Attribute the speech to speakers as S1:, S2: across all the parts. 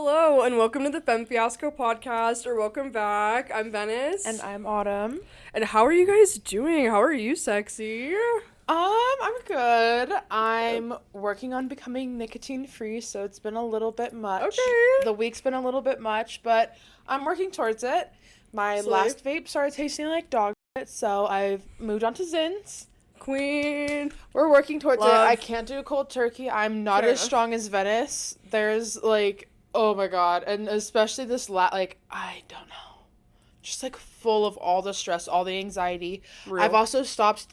S1: Hello, and welcome to the Femme Fiasco podcast, or welcome back. I'm Venice.
S2: And I'm Autumn.
S1: And how are you guys doing? How are you, sexy?
S2: I'm good. I'm working on becoming nicotine free, so it's been a little bit much.
S1: Okay.
S2: The week's been a little bit much, but I'm working towards it. My
S1: Slay.
S2: last vape started tasting like dog shit, so I've moved on to Zins.
S1: Queen.
S2: We're working towards
S1: Love.
S2: it. I can't do a cold turkey. I'm not
S1: Fair
S2: as
S1: enough.
S2: strong as Venice. There's oh my god, and especially this I don't know. Just full of all the stress, all the anxiety.
S1: Real.
S2: I've also stopped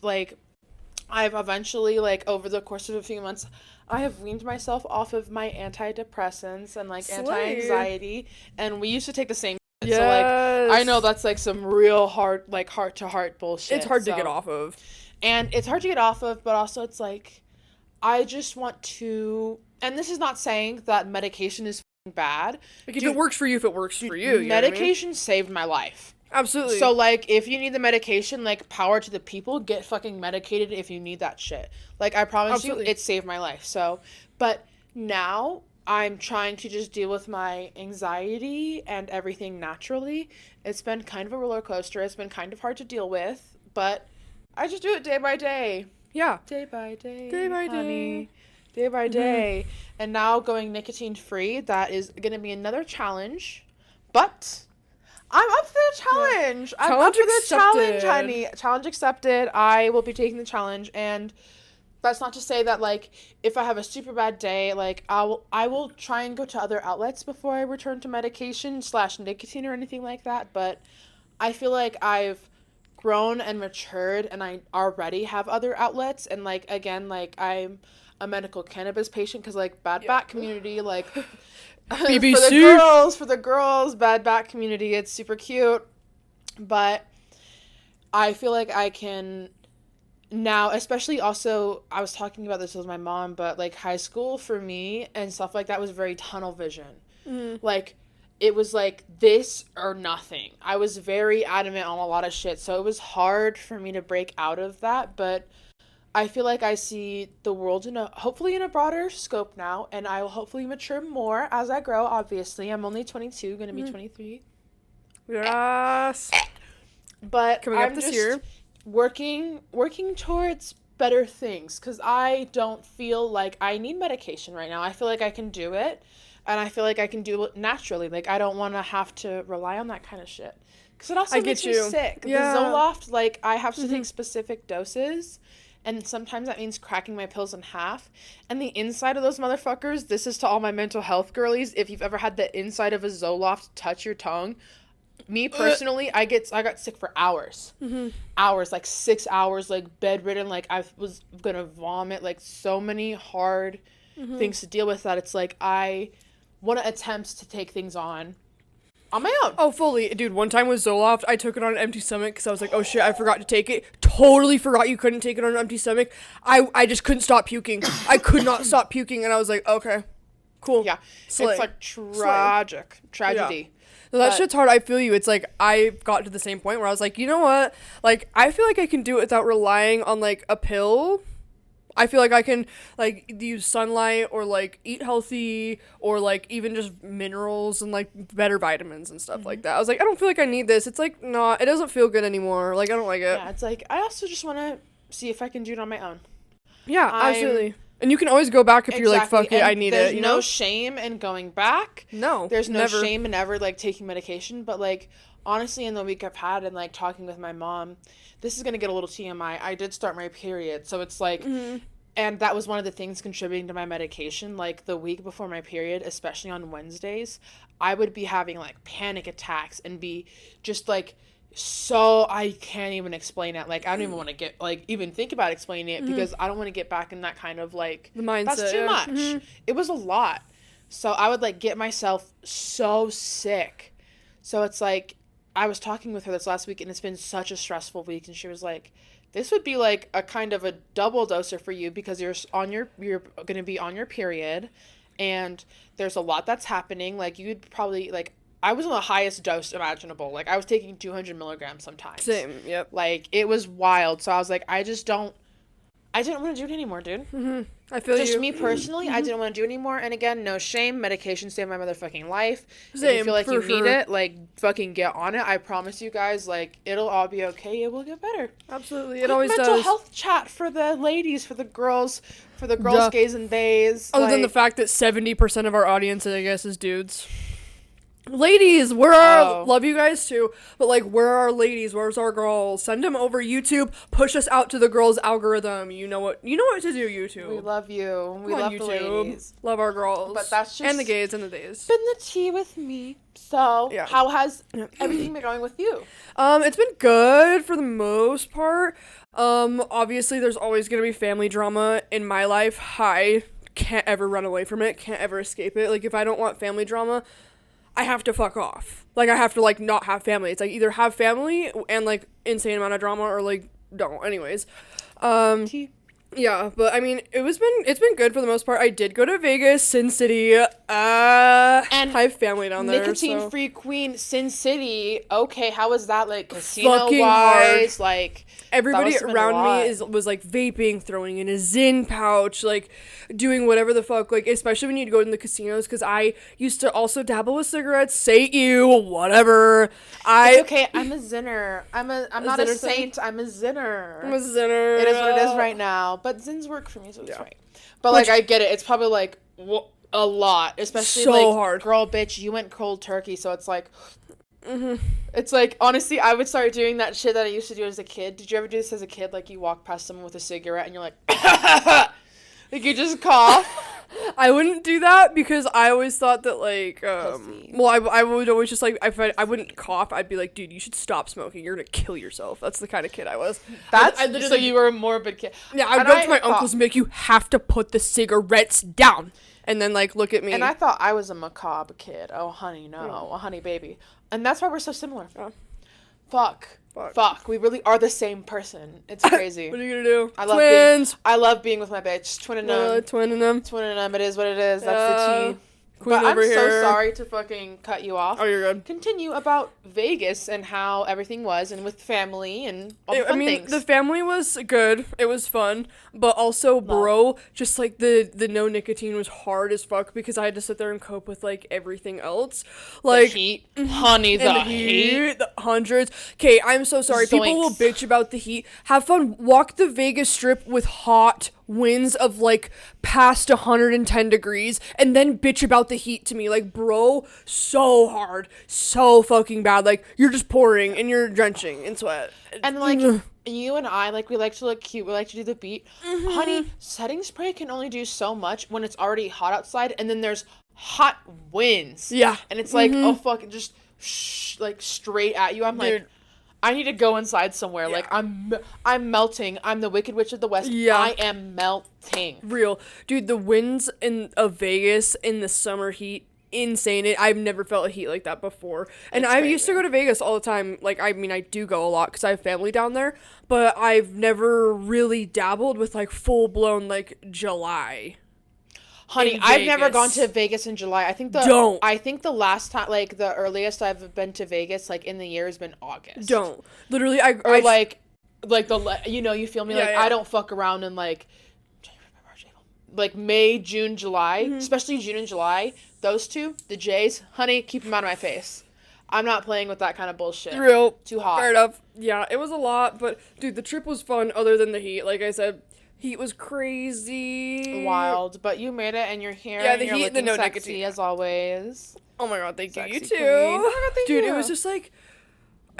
S2: I've eventually, over the course of a few months, I have weaned myself off of my antidepressants and,
S1: Slay.
S2: anti-anxiety, and we used to take the same shit,
S1: Yes.
S2: so, I know that's, some real hard, heart-to-heart bullshit.
S1: It's hard to get off of.
S2: And it's hard to get off of, but also it's, I just want to, and this is not saying that medication is bad.
S1: If it works for you, if it works for you. You know what I mean?
S2: Medication saved my life.
S1: Absolutely.
S2: So, if you need the medication, power to the people, get fucking medicated if you need that shit. I promise
S1: Absolutely.
S2: you, it saved my life. So, but now I'm trying to just deal with my anxiety and everything naturally. It's been kind of a roller coaster. It's been kind of hard to deal with, but I just do it day by day.
S1: Yeah.
S2: Day by day.
S1: Day by
S2: honey.
S1: day.
S2: Day by day. And now going nicotine free, that is going to be another challenge. But I'm up for the challenge. I'm up
S1: Challenge
S2: for the
S1: accepted.
S2: challenge, honey. Challenge accepted. I will be taking the challenge, and that's not to say that if I have a super bad day, I will try and go to other outlets before I return to medication / nicotine or anything like that. But I feel like I've grown and matured, and I already have other outlets. And again, I'm a medical cannabis patient because bad bat community
S1: BBC.
S2: for the girls, bad bat community, it's super cute. But I feel like I can now, especially also, I was talking about this with my mom, but high school for me and stuff like that was very tunnel vision. It was this or nothing. I was very adamant on a lot of shit, so it was hard for me to break out of that, but I feel like I see the world hopefully in a broader scope now, and I will hopefully mature more as I grow, obviously. I'm only 22, going to be 23.
S1: Yes.
S2: But
S1: Coming up
S2: I'm
S1: this
S2: just
S1: year.
S2: working towards better things, because I don't feel like I need medication right now. I feel like I can do it, and I feel like I can do it naturally. I don't want to have to rely on that kind of shit, because it also makes me sick.
S1: Yeah.
S2: The Zoloft, I have to take specific doses, and sometimes that means cracking my pills in half. And the inside of those motherfuckers, this is to all my mental health girlies, if you've ever had the inside of a Zoloft touch your tongue, me personally, I got sick for hours. Hours, 6 hours, bedridden, I was gonna vomit, so many hard things to deal with, that it's I want to attempt to take things on my own.
S1: Oh, fully. Dude, one time with Zoloft, I took it on an empty stomach because I was like, oh shit, I forgot to take it. Totally forgot you couldn't take it on an empty stomach. I just couldn't stop puking. I could not stop puking, and I was like, okay, cool.
S2: Yeah.
S1: Slay.
S2: It's tragedy.
S1: No, that shit's hard. I feel you. It's I got to the same point where I was like, you know what? I feel like I can do it without relying on a pill. I feel like I can use sunlight or eat healthy or even just minerals and better vitamins and stuff like that. I was like, I don't feel like I need this. It's nah, it doesn't feel good anymore. I don't like it.
S2: Yeah, it's I also just want to see if I can do it on my own.
S1: Yeah, absolutely. And you can always go back if you're like, fuck it, I need it. You know?
S2: There's no shame in going back.
S1: No,
S2: there's no
S1: never.
S2: shame in ever taking medication. But honestly, in the week I've had and talking with my mom, this is gonna get a little TMI. I did start my period, so it's and that was one of the things contributing to my medication. The week before my period, especially on Wednesdays, I would be having panic attacks and be just so I can't even explain it. I don't even want to get even think about explaining it because I don't want to get back in that kind of
S1: the mindset.
S2: That's too much. It was a lot. So I would get myself so sick. So it's I was talking with her this last week, and it's been such a stressful week, and she was like, this would be a kind of a double doser for you because you're going to be on your period, and there's a lot that's happening. You'd probably I was on the highest dose imaginable. I was taking 200 milligrams sometimes.
S1: Same, yep.
S2: It was wild. So I was like, I just don't I didn't want to do it anymore, dude.
S1: I feel
S2: Just
S1: you.
S2: me personally, I didn't want to do it anymore. And again, no shame. Medication saved my motherfucking life. If
S1: Same,
S2: you feel like
S1: for
S2: you
S1: sure.
S2: need it, like, fucking get on it. I promise you guys, like, it'll all be okay. It will get better.
S1: Absolutely, it always
S2: mental
S1: does.
S2: health chat for the ladies, for the girls,
S1: Yeah.
S2: gays, and theys.
S1: Other than the fact that 70% of our audience, I guess, is dudes. Ladies, where are...
S2: Oh.
S1: Love you guys, too. But, like, where are our ladies? Where's our girls? Send them over YouTube. Push us out to the girls' algorithm. You know what to do, YouTube.
S2: We love you. We
S1: Come
S2: love
S1: on,
S2: the
S1: YouTube.
S2: ladies.
S1: Love our girls.
S2: But that's just...
S1: And the gays and the days.
S2: been the tea with me. So,
S1: Yeah.
S2: how has everything been going with you?
S1: It's been good for the most part. Obviously, there's always gonna be family drama in my life. I can't ever run away from it. Can't ever escape it. Like, if I don't want family drama, I have to fuck off. Like, I have to, like, not have family. It's, like, either have family and, like, insane amount of drama or, like, don't. Anyways.
S2: Tea.
S1: Yeah, but, I mean, it's been good for the most part. I did go to Vegas, Sin City. And I have family down there,
S2: Nicotine-free queen, Sin City. Okay, how was that, like,
S1: Fucking
S2: casino-wise?
S1: hard.
S2: Like,
S1: Everybody
S2: that must've been a
S1: around
S2: lot.
S1: me was like vaping, throwing in a Zyn pouch, like doing whatever the fuck, like especially when you'd go to the casinos, because I used to also dabble with cigarettes. Say you, whatever.
S2: It's okay. I'm a zinner. I'm not a
S1: zinner
S2: saint. I'm a zinner.
S1: I'm a Zinner.
S2: It is what it is right now. But Zins work for me, so it's
S1: Yeah.
S2: fine. But like, I get it. It's probably like a lot, especially
S1: So
S2: like,
S1: hard.
S2: girl, bitch, you went cold turkey, so it's like. It's like, honestly, I would start doing that shit that I used to do as a kid. Did you ever do this as a kid? Like, you walk past someone with a cigarette and you're like, like, you just cough.
S1: I wouldn't do that because I always thought that like
S2: Pussy.
S1: well I would always just like if I wouldn't cough, I'd be like, dude, you should stop smoking, you're gonna kill yourself. That's the kind of kid I was.
S2: That's
S1: I
S2: so
S1: literally,
S2: you were a morbid kid.
S1: yeah, I'd
S2: And
S1: go
S2: I
S1: to my
S2: thought-
S1: uncles and be like, you have to put the cigarettes down, and then like look at me.
S2: And I thought I was a macabre kid. Oh, honey, no.
S1: Yeah.
S2: Oh, honey, baby. And that's why we're so similar.
S1: Yeah.
S2: Fuck. We really are the same person. It's crazy.
S1: What are you gonna do?
S2: I love
S1: Twins.
S2: I love being with my bitch. Twin and none.
S1: Twin and them.
S2: Twin and none. It is what it is. That's the tea.
S1: Queen
S2: But
S1: over
S2: I'm so
S1: here.
S2: sorry to fucking cut you off.
S1: Oh, you're good.
S2: Continue about Vegas and how everything was, and with family and all the fun
S1: I mean,
S2: things.
S1: the family was good. It was fun, but also, bro, just like the no nicotine was hard as fuck because I had to sit there and cope with like everything else, like
S2: the heat, honey,
S1: and
S2: the heat.
S1: the hundreds. Okay, I'm so sorry. People will
S2: Zoinks.
S1: bitch about the heat. Have fun. Walk the Vegas Strip with hot winds of like past 110 degrees, and then bitch about the heat to me. Like, bro, so hard, so fucking bad. Like, you're just pouring and you're drenching in sweat.
S2: And like you and I, like, we like to look cute. We like to do the beat. Honey, setting spray can only do so much when it's already hot outside, and then there's hot winds.
S1: Yeah.
S2: And it's like, oh fuck, just like straight at you. I'm
S1: Dude.
S2: like, I need to go inside somewhere.
S1: Yeah.
S2: Like, I'm melting. I'm the Wicked Witch of the West.
S1: Yeah.
S2: I am melting.
S1: Real. Dude, the winds of Vegas in the summer heat, insane. I've never felt a heat like that before. And
S2: It's
S1: I used to
S2: crazy.
S1: go to Vegas all the time. Like, I mean, I do go a lot because I have family down there, but I've never really dabbled with like full-blown like July.
S2: Honey,
S1: in
S2: I've never
S1: Vegas.
S2: gone to Vegas in July. I think
S1: Don't.
S2: I think the last time, like, the earliest I've been to Vegas, like, in the year has been August.
S1: Don't. Literally,
S2: Or like you feel me?
S1: Yeah,
S2: Like,
S1: yeah.
S2: I don't fuck around in like May, June, July,
S1: Mm-hmm.
S2: especially June and July. Those two, the J's, honey, keep them out of my face. I'm not playing with that kind of bullshit.
S1: real.
S2: Too hot.
S1: Fair enough. Yeah, it was a lot, but dude, the trip was fun other than the heat. Like I said, heat was crazy.
S2: Wild, but you made it and you're here.
S1: Yeah,
S2: and
S1: the
S2: you're
S1: heat, the
S2: looking
S1: no
S2: sexy
S1: nicotine.
S2: as always.
S1: Oh my god, thank you. You
S2: Sexy
S1: too.
S2: queen. Oh my God, thank
S1: Dude,
S2: you.
S1: it was just like,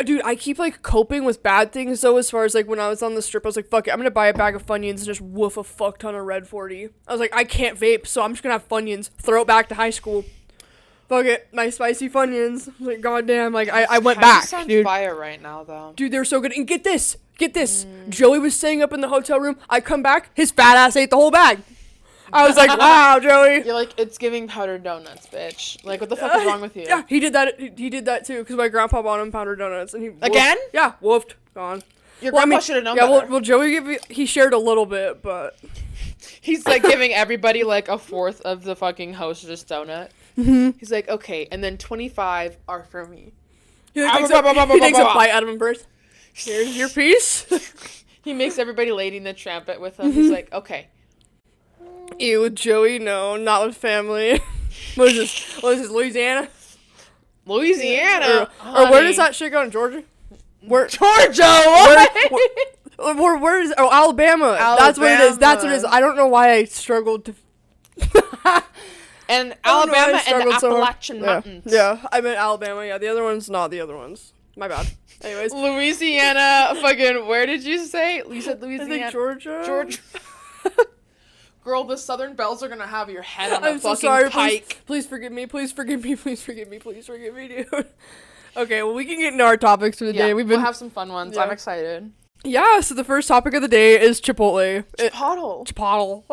S1: dude, I keep like coping with bad things though. As far as like when I was on the strip, I was like, fuck it, I'm gonna buy a bag of Funyuns and just woof a fuck ton of Red 40. I was like, I can't vape, so I'm just gonna have Funyuns. Throw it back to high school. Fuck it, my spicy Funyuns. I was like, goddamn, like I went
S2: Kinda
S1: back,
S2: sounds
S1: dude.
S2: fire right now, though.
S1: Dude, they were so good. And get this. Joey was staying up in the hotel room. I come back, his fat ass ate the whole bag. I was like, wow, Joey.
S2: You're like, it's giving powdered donuts, bitch. Like, what the fuck is wrong with you?
S1: Yeah, he did that. He did that too, because my grandpa bought him powdered donuts, and he
S2: Again?
S1: Yeah, woofed, gone.
S2: Your
S1: Well, I
S2: grandpa
S1: mean,
S2: should have known
S1: yeah,
S2: better.
S1: well, Joey he shared a little bit, but
S2: He's like giving everybody like a fourth of the fucking hostess donut. He's like, okay, and then 25 are for me.
S1: he takes a bite out of him first. Here's your piece.
S2: He makes everybody Lady in the Trampet with him. He's like, okay.
S1: Ew, with Joey, no, not with family. What is this, Louisiana?
S2: Louisiana.
S1: Or where does that shit go in Georgia? Where?
S2: Georgia,
S1: Where is? Oh, Alabama. That's what it is. That's what it is. I don't know why I struggled to.
S2: And Alabama and the Appalachian Mountains.
S1: Yeah, I meant Alabama. Yeah, the other ones, not the other ones. My bad. Anyways.
S2: Louisiana, fucking, where did you say? You said Louisiana.
S1: I think Georgia.
S2: Georgia. Girl, the Southern Belles are gonna have your head on a
S1: I'm
S2: fucking
S1: so sorry.
S2: pike.
S1: Please forgive me. Please forgive me. Please forgive me. Please forgive me, dude. Okay, well, we can get into our topics for the day.
S2: We'll have some fun ones. Yeah. I'm excited.
S1: Yeah, so the first topic of the day is Chipotle.
S2: Chipotle.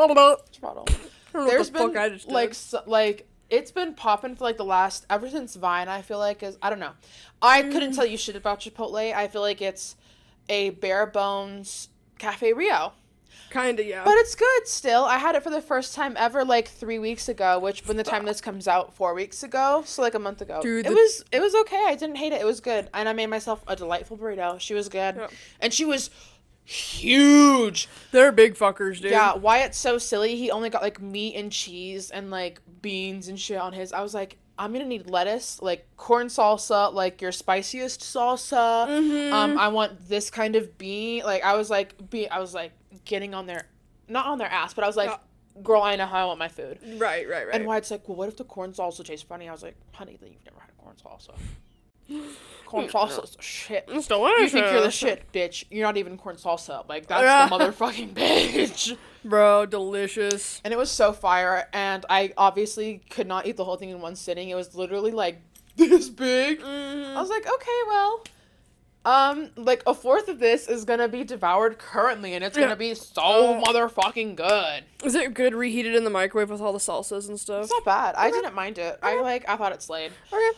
S2: There's been, like, it's been popping for, like, ever since Vine, I feel like, I don't know. I couldn't tell you shit about Chipotle. I feel like it's a bare bones Cafe Rio.
S1: Kinda, yeah.
S2: But it's good still. I had it for the first time ever, like, 3 weeks ago, which, when the time this comes out, 4 weeks ago, so, like, a month ago. Dude, it was okay. I didn't hate it. It was good. And I made myself a delightful burrito. She was good. Yep. And she was huge.
S1: They're big fuckers, dude.
S2: Yeah, Wyatt's so silly. He only got, like, meat and cheese and, like, beans and shit on his. I was like, I'm gonna need lettuce, like, corn salsa, like, your spiciest salsa. Mm-hmm. I want this kind of bean. Like, I was like, getting on their, not on their ass, but I was like, girl, I know how I want my food.
S1: Right.
S2: And Wyatt's like, well, what if the corn salsa tastes funny? I was like, honey, then you've never had a corn salsa. Corn salsa is the shit.
S1: It's delicious.
S2: You think you're the shit, bitch. You're not even corn salsa. Like, that's the motherfucking bitch.
S1: Bro, delicious.
S2: And it was so fire, and I obviously could not eat the whole thing in one sitting. It was literally, like, this big. Mm-hmm. I was like, okay, well, like, a fourth of this is gonna be devoured currently, and it's gonna be so motherfucking good.
S1: Is it good reheated in the microwave with all the salsas and stuff?
S2: It's not bad. Okay. I didn't mind it. Okay. I thought it slayed.
S1: Okay.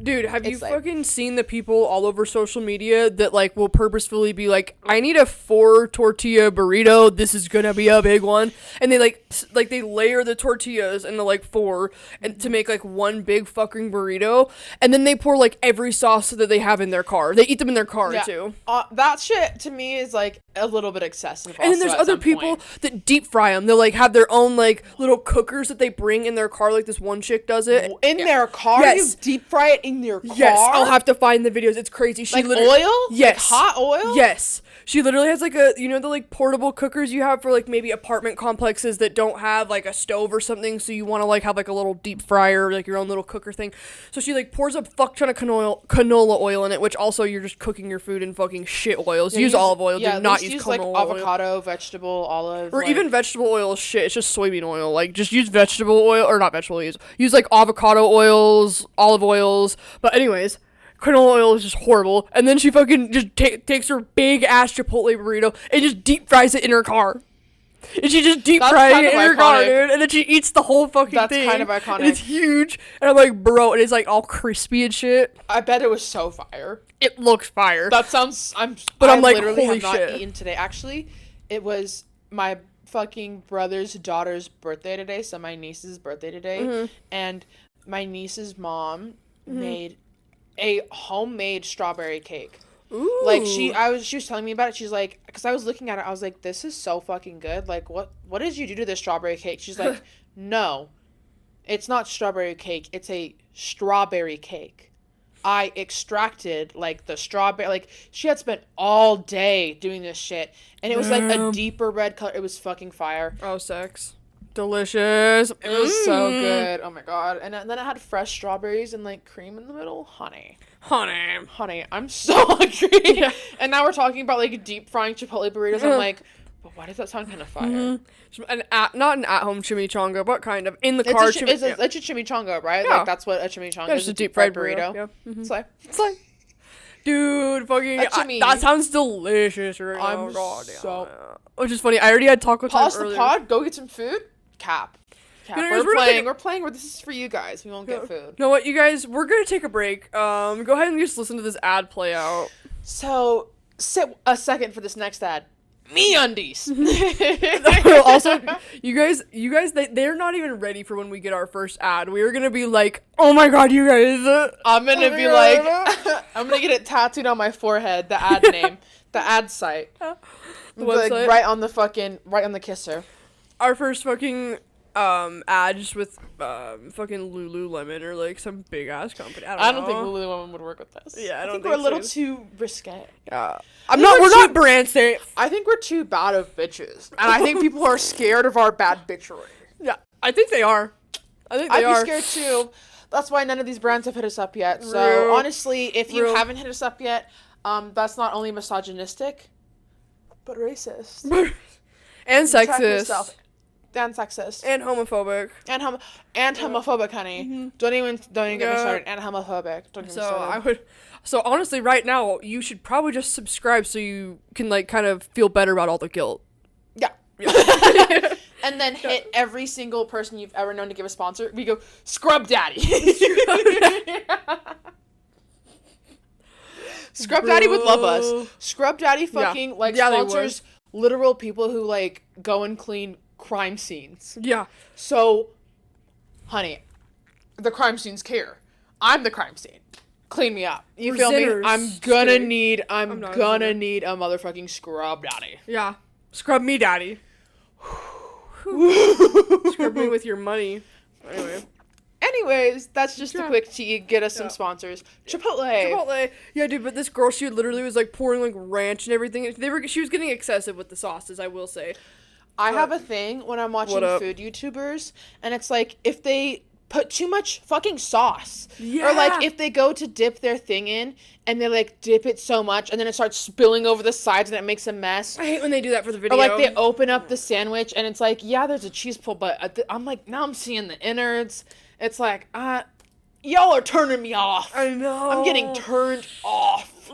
S1: Dude, have you fucking seen the people all over social media that, like, will purposefully be like, I need a 4 tortilla burrito, this is gonna be a big one, and they, like they layer the tortillas into, like, 4, and to make, like, one big fucking burrito, and then they pour, like, every sauce that they have in their car. They eat them in their car, too.
S2: That shit, to me, is, like, a little bit excessive.
S1: And then there's other people that deep fry them. They'll, like, have their own, like, little cookers that they bring in their car, like this one chick does it.
S2: In their car? Yes. You deep fry it in your car?
S1: Yes, I'll have to find the videos. It's crazy. She
S2: like oil?
S1: Yes.
S2: Like hot oil?
S1: Yes. She literally has, like, the, like, portable cookers you have for, like, maybe apartment complexes that don't have, like, a stove or something, so you want to, like, have, like, a little deep fryer, like, your own little cooker thing. So she, like, pours a fuck ton of canola oil in it, which also you're just cooking your food in fucking shit oils. Yeah, use olive oil. Do not use canola
S2: like, avocado, vegetable, olive.
S1: Or even vegetable oil is shit. It's just soybean oil. Like, just use vegetable oil, or not vegetable oils. Use, like, avocado oils, olive oils. But anyways, canola oil is just horrible. And then she fucking just takes her big ass Chipotle burrito and just deep fries it in her car. And she just deep fries it in her car, dude. And then she eats the whole fucking thing.
S2: That's kind of iconic.
S1: And it's huge. And I'm like, bro, and it's like all crispy and shit.
S2: I bet it was so fire.
S1: It looks fire.
S2: That sounds. I'm like, literally holy have shit. Not eaten today. Actually, it was my fucking brother's daughter's birthday today. So my niece's birthday today, and my niece's mom made a homemade strawberry cake. Ooh. Like, she was telling me about it. She's like, because I was looking at it, I was like, this is so fucking good. Like, what did you do to this strawberry cake? She's like, no, it's not strawberry cake. It's a strawberry cake. I extracted, like, the strawberry, like, she had spent all day doing this shit, and it was, like, a deeper red color. It was fucking fire.
S1: Oh, sex. Delicious.
S2: It was so good. Oh, my God. And then it had fresh strawberries and, like, cream in the middle. Honey, I'm so hungry. Yeah. And now we're talking about, like, deep frying Chipotle burritos. I'm like, but why does that sound kind of fire?
S1: Not an at-home chimichanga, but kind of. In the car.
S2: It's a chimichanga, right? Yeah. Like, that's what a chimichanga is.
S1: It's a deep fried burrito. Yeah.
S2: Mm-hmm. It's like...
S1: Dude, fucking... that sounds delicious right now.
S2: So...
S1: Which is funny. I already had taco time
S2: earlier. Pause the pod, go get some food. Cap. We're playing. This is for you guys. We won't get food.
S1: You know what, you guys? We're gonna take a break. Go ahead and just listen to this ad play out.
S2: So, sit a second for this next ad. MeUndies.
S1: Also, you guys, they're not even ready for when we get our first ad. We are gonna be like, oh my god, you guys.
S2: I'm gonna be like, I'm gonna get it tattooed on my forehead. The ad name, the ad site. Like
S1: website.
S2: right on the kisser.
S1: Our first fucking ad just with fucking Lululemon or like some big ass company. I don't know.
S2: think Lululemon would work with this.
S1: Yeah, I don't
S2: think we're a little
S1: so.
S2: too risque.
S1: Yeah. We're not brand safe.
S2: I think we're too bad of bitches. And I think people are scared of our bad bitchery.
S1: Yeah, I think they are. I'd
S2: be scared too. That's why none of these brands have hit us up yet. So honestly, if you haven't hit us up yet, that's not only misogynistic, but racist.
S1: And sexist.
S2: And sexist.
S1: And homophobic.
S2: And homophobic, honey.
S1: Mm-hmm.
S2: Don't even get me started. And homophobic. Don't get me started.
S1: So honestly, right now, you should probably just subscribe so you can like kind of feel better about all the guilt.
S2: Yeah. And then hit every single person you've ever known to give a sponsor. We go, Scrub Daddy. Scrub Daddy would love us. Scrub Daddy fucking sponsors literal people who like go and clean crime scenes.
S1: Yeah.
S2: So, honey, the crime scenes care. I'm the crime scene. Clean me up. You feel me? I'm gonna need a motherfucking Scrub Daddy.
S1: Yeah. Scrub me, daddy. Scrub me with your money.
S2: Anyways, that's just a quick tea. Get us some sponsors. Chipotle.
S1: Yeah, dude, but this girl, she literally was like pouring like ranch and everything. She was getting excessive with the sauces, I will say.
S2: I have a thing when I'm watching food YouTubers, and it's like if they put too much fucking sauce. Yeah. Or like if they go to dip their thing in and they like dip it so much and then it starts spilling over the sides and it makes a mess.
S1: I hate when they do that for the video.
S2: Or like they open up the sandwich and it's like, yeah, there's a cheese pull, but I'm like, now I'm seeing the innards. It's like, y'all are turning me off.
S1: I know.
S2: I'm getting turned off.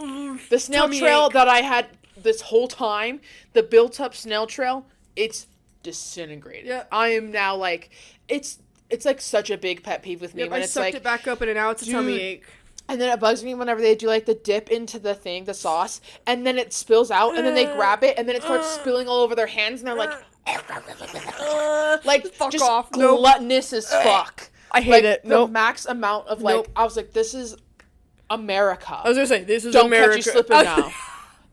S2: The snail trail that I had this whole time, the built up snail trail, it's disintegrated.
S1: Yeah.
S2: I am now like, it's like such a big pet peeve with me when it's like... I
S1: sucked it back up and now it's a tummy ache.
S2: And then it bugs me whenever they do like the dip into the thing, the sauce, and then it spills out and then they grab it and then it starts spilling all over their hands and they're like... like,
S1: fuck
S2: just
S1: off.
S2: gluttonous as fuck.
S1: I hate it.
S2: The max amount of like... I was like, this is America.
S1: I was gonna say, this is
S2: Don't
S1: America.
S2: Don't catch you slipping now.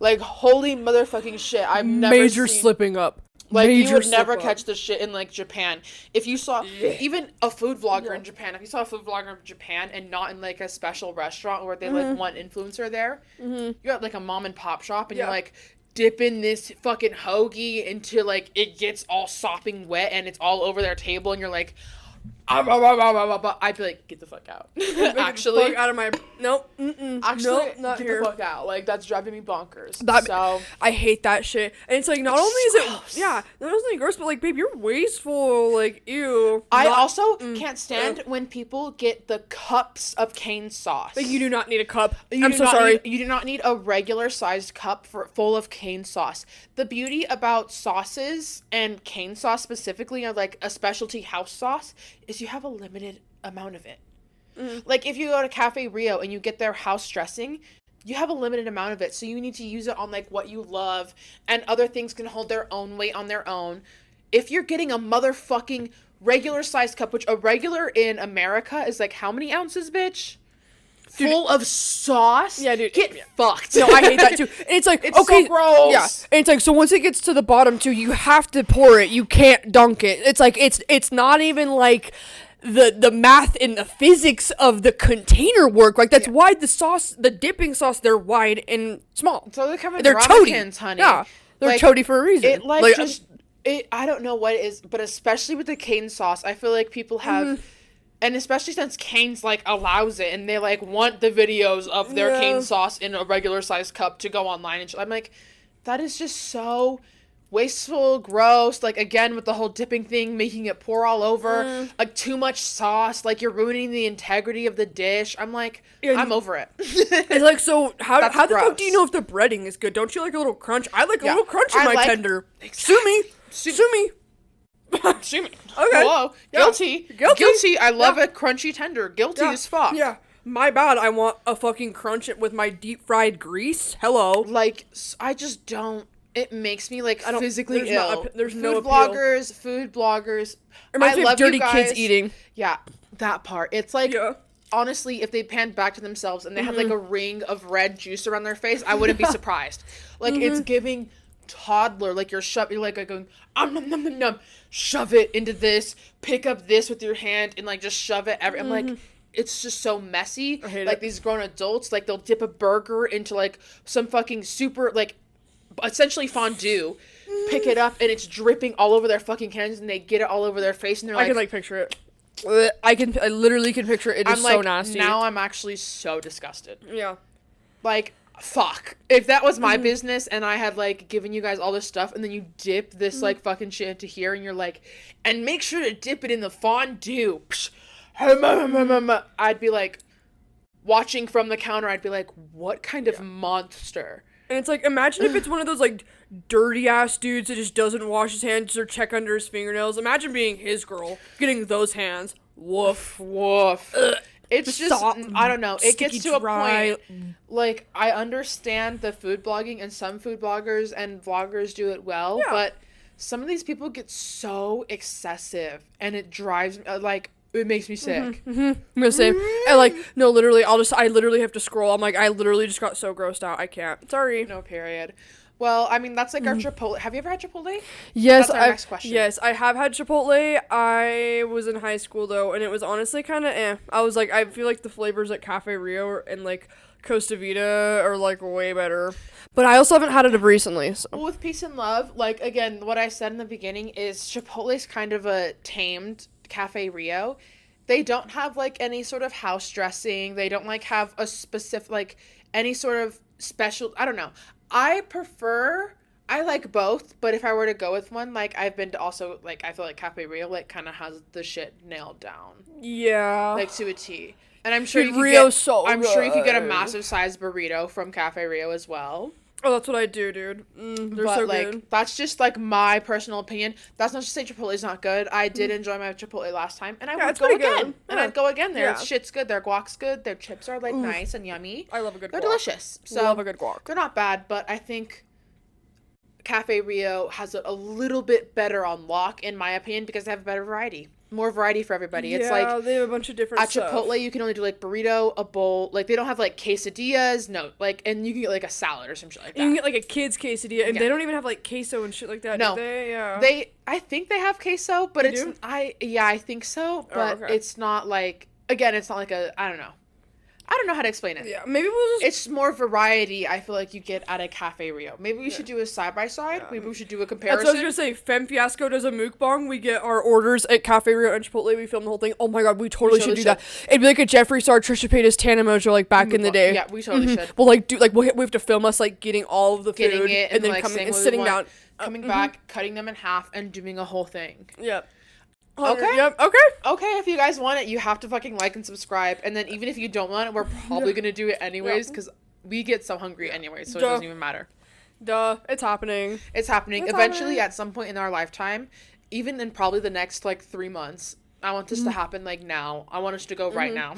S2: Like, holy motherfucking shit. I've never
S1: Major slipping up.
S2: Like, you would never catch this shit in, like, Japan. If you saw, even a food vlogger in Japan, if you saw a food vlogger in Japan and not in, like, a special restaurant where they, like, want influencer there, you're at, like, a mom and pop shop and you're, like, dipping this fucking hoagie into, like, it gets all sopping wet and it's all over their table and you're, like... I'd be like, get the fuck out. Actually,
S1: fuck out of my nope.
S2: Actually,
S1: nope, not
S2: get
S1: here.
S2: the fuck out. Like that's driving me bonkers.
S1: So I hate that shit. And it's like not only is it not only gross, but like, babe, you're wasteful. Like, ew.
S2: I also can't stand when people get the cups of cane sauce.
S1: Like you do not need a cup. I'm so sorry.
S2: You do not need a regular sized cup full of cane sauce. The beauty about sauces and cane sauce specifically, or like a specialty house sauce, is you have a limited amount of it. Like if you go to Cafe Rio and you get their house dressing, you have a limited amount of it, so you need to use it on like what you love, and other things can hold their own weight on their own. If you're getting a motherfucking regular sized cup, which a regular in America is like how many ounces, bitch? Dude, full of sauce?
S1: Yeah, dude.
S2: Get fucked.
S1: No, I hate that too. And it's like,
S2: it's
S1: okay,
S2: so gross.
S1: Yeah. And it's like, so once it gets to the bottom too, you have to pour it. You can't dunk it. It's like, it's not even like the math and the physics of the container work. Like, that's why the sauce, the dipping sauce, they're wide and small.
S2: So they come in
S1: they're
S2: ramekins, honey.
S1: Yeah. They're like, chody for a reason.
S2: It I don't know what it is, but especially with the cane sauce, I feel like people have... And especially since Cane's, like, allows it, and they, like, want the videos of their cane sauce in a regular-sized cup to go online. And I'm like, that is just so wasteful, gross. Like, again, with the whole dipping thing, making it pour all over. Like, too much sauce. Like, you're ruining the integrity of the dish. I'm like, I'm over it.
S1: It's like, so how the fuck do you know if the breading is good? Don't you like a little crunch? I like a little crunch in my tender.
S2: Exactly.
S1: Sue me.
S2: Sue me.
S1: Okay.
S2: Hello.
S1: Yeah.
S2: Guilty. I love a crunchy tender. Guilty as fuck.
S1: Yeah. My bad. I want a fucking crunch it with my deep fried grease. Hello.
S2: Like, I just don't. It makes me like physically ill.
S1: There's
S2: food
S1: no
S2: food bloggers.
S1: I love dirty kids eating.
S2: Yeah, that part. It's like honestly, if they panned back to themselves and they had like a ring of red juice around their face, I wouldn't be surprised. Like it's giving toddler. Like you're like going, nom, nom, nom, nom, shove it into this, pick up this with your hand and like just shove it I'm like, it's just so messy.
S1: I hate
S2: like
S1: it.
S2: These grown adults, like they'll dip a burger into like some fucking super like essentially fondue, pick it up and it's dripping all over their fucking hands and they get it all over their face and they're like,
S1: I can like picture it. I literally can picture it. It is so nasty.
S2: Now I'm actually so disgusted.
S1: Yeah.
S2: Like, fuck. If that was my business and I had, like, given you guys all this stuff and then you dip this, like, fucking shit into here and you're like, and make sure to dip it in the fondue. I'd be like, watching from the counter, I'd be like, what kind of monster?
S1: And it's like, imagine if it's one of those, like, dirty-ass dudes that just doesn't wash his hands or check under his fingernails. Imagine being his girl, getting those hands. Woof.
S2: Woof. It's just, I don't know. It gets to
S1: dry.
S2: A point, like, I understand the food blogging, and some food bloggers and vloggers do it well, but some of these people get so excessive, and it drives me, like, it makes me sick.
S1: I'm gonna say, and like, no, literally, I literally have to scroll. I'm like, I literally just got so grossed out. I can't. Sorry.
S2: No, period. Well, I mean, that's like our Chipotle. Have you ever had Chipotle?
S1: Yes,
S2: that's our next question.
S1: Yes, I have had Chipotle. I was in high school though, and it was honestly kind of I was like, I feel like the flavors at Cafe Rio and like Costa Vida are like way better. But I also haven't had it recently. So.
S2: Well, with peace and love, like again, what I said in the beginning is Chipotle's kind of a tamed Cafe Rio. They don't have like any sort of house dressing. They don't like have a specific like any sort of special. I don't know. I like both, but if I were to go with one, like, I've been to also, like, I feel like Cafe Rio, like, kind of has the shit nailed down.
S1: Yeah.
S2: Like, to a T. And I'm sure sure you could get a massive size burrito from Cafe Rio as well.
S1: Oh, that's what I do, dude. They're
S2: but,
S1: so
S2: like,
S1: good.
S2: That's just, like, my personal opinion. That's not to say Chipotle's not good. I did enjoy my Chipotle last time, and I would go again. Good. And I'd go again. Their shit's good. Their guac's good. Their chips are, like, nice and yummy.
S1: I love a good guac.
S2: They're delicious. So
S1: love a good guac.
S2: They're not bad, but I think Cafe Rio has a little bit better on lock, in my opinion, because they have a better variety. More variety for everybody. It's like
S1: they have a bunch of different
S2: at
S1: stuff.
S2: Chipotle you can only do like burrito, a bowl, like they don't have like quesadillas, no, like, and you can get like a salad or some shit like that.
S1: You can get like a kid's quesadilla, and they don't even have like queso and shit like that.
S2: No,
S1: do they? Yeah.
S2: I think they have queso, but I think so, but it's not like, again, it's not like I don't know how to explain it.
S1: Yeah, maybe we'll just...
S2: It's more variety, I feel like you get at a Cafe Rio. Maybe we should do a side-by-side. Maybe we should do a comparison.
S1: That's what I was going to say. Femme Fiasco does a mukbang. We get our orders at Cafe Rio and Chipotle. We film the whole thing. Oh my god, we totally should do that. It'd be like a Jeffree Star, Trisha Paytas, Tana Mojo, like back in the day.
S2: Yeah, we totally should.
S1: We'll like do, like, we have to film us like getting all of the food.
S2: Getting it
S1: and then
S2: like,
S1: coming and sitting down.
S2: Coming back, cutting them in half, and doing a whole thing.
S1: Yeah.
S2: Okay.
S1: Yep.
S2: Okay, if you guys want it, you have to fucking like and subscribe. And then even if you don't want it, we're probably going to do it anyways because we get so hungry anyways, so it doesn't even matter.
S1: Duh. It's happening.
S2: It's happening. Eventually, at some point in our lifetime, even in probably the next, like, 3 months, I want this to happen, like, now. I want us to go right now.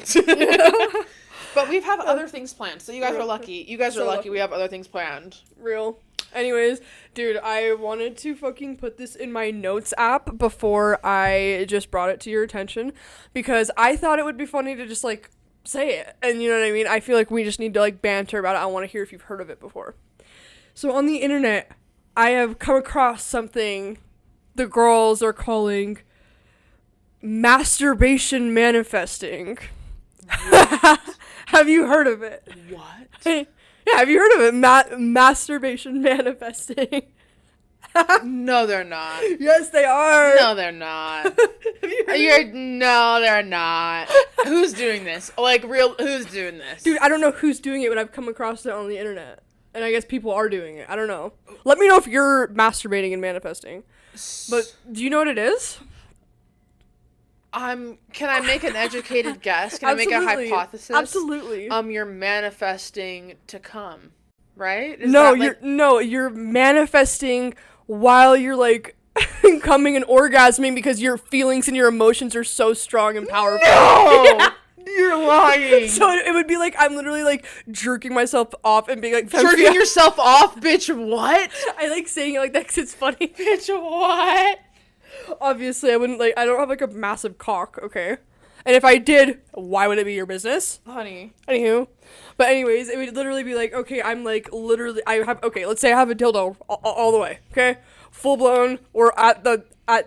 S2: But we have other things planned, so you guys are lucky. You guys are lucky we have other things planned.
S1: Real. Anyways, dude, I wanted to fucking put this in my notes app before I just brought it to your attention because I thought it would be funny to just, like, say it. And you know what I mean? I feel like we just need to, like, banter about it. I want to hear if you've heard of it before. So on the internet, I have come across something the girls are calling masturbation manifesting. Have you heard of it?
S2: What?
S1: Yeah, have you heard of it? Masturbation manifesting.
S2: No, they're not.
S1: Yes, they are.
S2: No, they're not. Have you heard No, they're not. Who's doing this? Like, who's doing this?
S1: Dude, I don't know who's doing it, but I've come across it on the internet. And I guess people are doing it. I don't know. Let me know if you're masturbating and manifesting. But do you know what it is?
S2: Can I make an educated guess? Can I make a hypothesis?
S1: Absolutely.
S2: You're manifesting to come, right?
S1: You're manifesting while you're like coming and orgasming because your feelings and your emotions are so strong and powerful.
S2: No! Yeah. You're lying.
S1: So it would be like I'm literally like jerking myself off and being like
S2: jerking yourself off, bitch. What?
S1: I like saying it like that because it's funny.
S2: Bitch, what?
S1: Obviously, I wouldn't like. I don't have like a massive cock. Okay, And if I did, why would it be your business?
S2: Honey.
S1: Anywho. But anyways, it would literally be like, okay, I'm like literally, let's say I have a dildo all the way, okay? Full blown, or at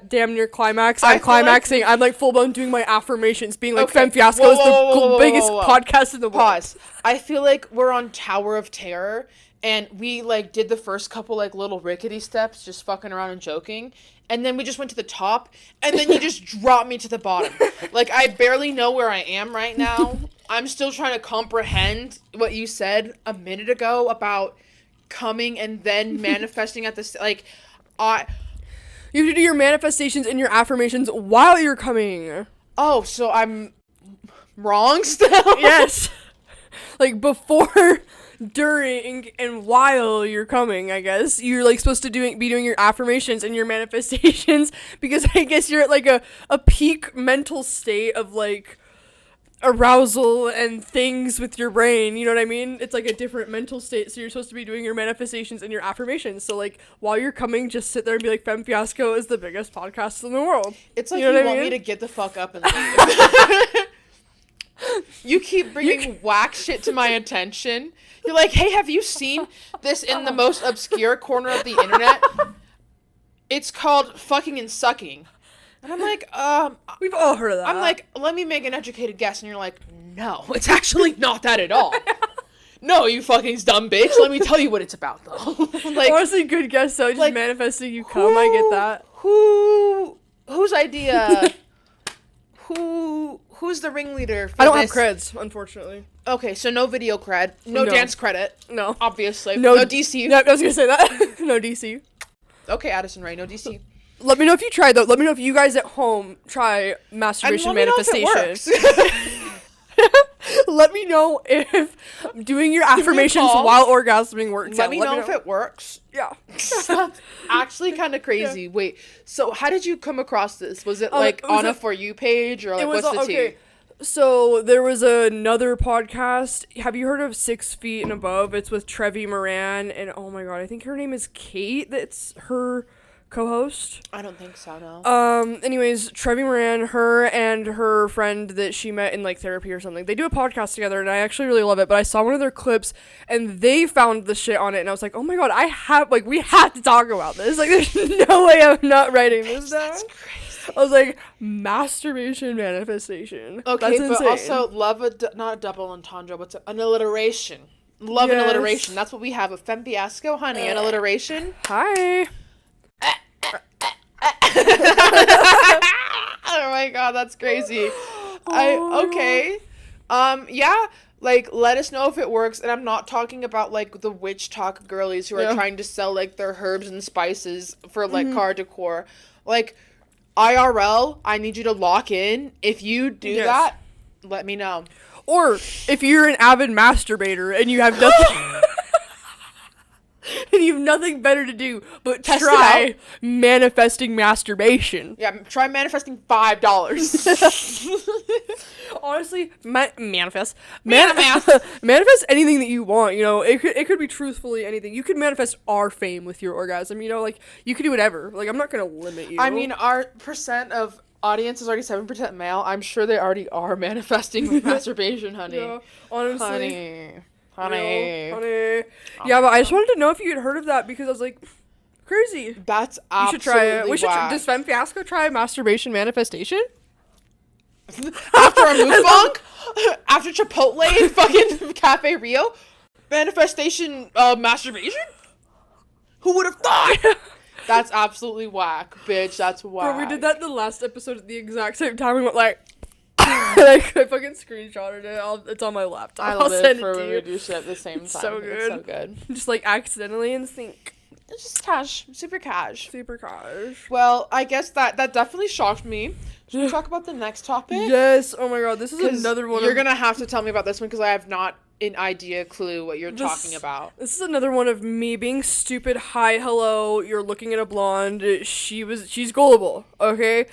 S1: damn near climax. I'm climaxing. Like, I'm like full blown doing my affirmations, being like, Femme Fiasco is the biggest podcast in the world.
S2: Pause. I feel like we're on Tower of Terror, and we like did the first couple like little rickety steps, just fucking around and joking. And then we just went to the top, and then you just dropped me to the bottom. Like, I barely know where I am right now. I'm still trying to comprehend what you said a minute ago about coming and then manifesting at this. Like,
S1: you have to do your manifestations and your affirmations while you're coming.
S2: Oh, so I'm wrong still?
S1: Yes. Like, before, during, and while you're coming, I guess. You're, like, supposed to be doing your affirmations and your manifestations, because I guess you're at, like, a peak mental state of, like, arousal and things with your brain, you know what I mean? It's, like, a different mental state, so you're supposed to be doing your manifestations and your affirmations. So, like, while you're coming, just sit there and be like, Femme Fiasco is the biggest podcast in the world.
S2: It's like, you want me to get the fuck up and leave. You keep bringing whack shit to my attention. You're like, hey, have you seen this in the most obscure corner of the internet? It's called fucking and sucking. And I'm like,
S1: we've all heard of that.
S2: I'm like, let me make an educated guess. And you're like, no, it's actually not that at all. No, you fucking dumb bitch. Let me tell you what it's about, though.
S1: Like, honestly, good guess, though. Just like, manifesting you come. I get that.
S2: Whose idea? Who's the ringleader for
S1: I don't
S2: this?
S1: have creds, unfortunately.
S2: Okay, so no video cred. No dance credit.
S1: No.
S2: Obviously. No DC.
S1: Yeah, I was gonna say that. No DC.
S2: Okay, Addison Rae, no DC.
S1: Let me know if you try, though. Let me know if you guys at home try masturbation manifestation. Let me know if doing your affirmations while orgasming works.
S2: Let me know if it works.
S1: Yeah.
S2: That's actually kind of crazy. Yeah. Wait, so how did you come across this? Was it like on a For You page, or like what's the tea?
S1: So there was another podcast. Have you heard of 6 Feet and Above? It's with Trevi Moran, and oh my god, I think her name is Kate. That's her co-host.
S2: I don't think so, no.
S1: Anyways, Trevi Moran, her and her friend that she met in like therapy or something, they do a podcast together, and I actually really love it. But I saw one of their clips, and they found the shit on it, and I was like, oh my god, we have to talk about this. Like, there's no way I'm not writing this down. That's crazy. I was like, masturbation manifestation.
S2: Okay,
S1: that's
S2: but also not a double entendre, but an alliteration. Love an alliteration. That's what we have. A Femme Fiasco, honey, an alliteration.
S1: Hi.
S2: Oh my god, that's crazy. Okay. Yeah, like, let us know if it works. And I'm not talking about like the witch talk girlies who are trying to sell like their herbs and spices for like car decor. Like, IRL, I need you to lock in. If you do that, let me know.
S1: Or if you're an avid masturbator and you have nothing and you have nothing better to do but try manifesting masturbation.
S2: Yeah, try manifesting $5.
S1: Honestly, manifest anything that you want. You know, it could be truthfully anything. You could manifest our fame with your orgasm. You know, like, you could do whatever. Like, I'm not gonna limit you.
S2: I mean, our percent of audience is already 7% male. I'm sure they already are manifesting with masturbation, honey.
S1: Yeah, honestly.
S2: Honey.
S1: Yeah, but I just wanted to know if you had heard of that, because I was like, crazy.
S2: That's absolutely
S1: You should try it. We should.
S2: whack.
S1: Does Femme Fiasco try masturbation manifestation?
S2: After a mukbang? After Chipotle and fucking Cafe Rio? Manifestation masturbation? Who would have thought? That's absolutely whack, bitch. That's whack.
S1: Bro, we did that in the last episode at the exact same time. We went like, like, I fucking screenshotted it. It's on my laptop.
S2: I love
S1: I'll send
S2: it for
S1: to
S2: when
S1: you.
S2: we do shit at the same time.
S1: It's so good.
S2: It's so good.
S1: Just like accidentally in sync.
S2: It's just cash. Super cash.
S1: Super cash.
S2: Well, I guess that definitely shocked me. Should we talk about the next topic?
S1: Yes. Oh my god, this is another one.
S2: You're gonna have to tell me about this one, because I have not an idea, clue what you're talking about.
S1: This is another one of me being stupid. Hi, hello. You're looking at a blonde. She's gullible. Okay.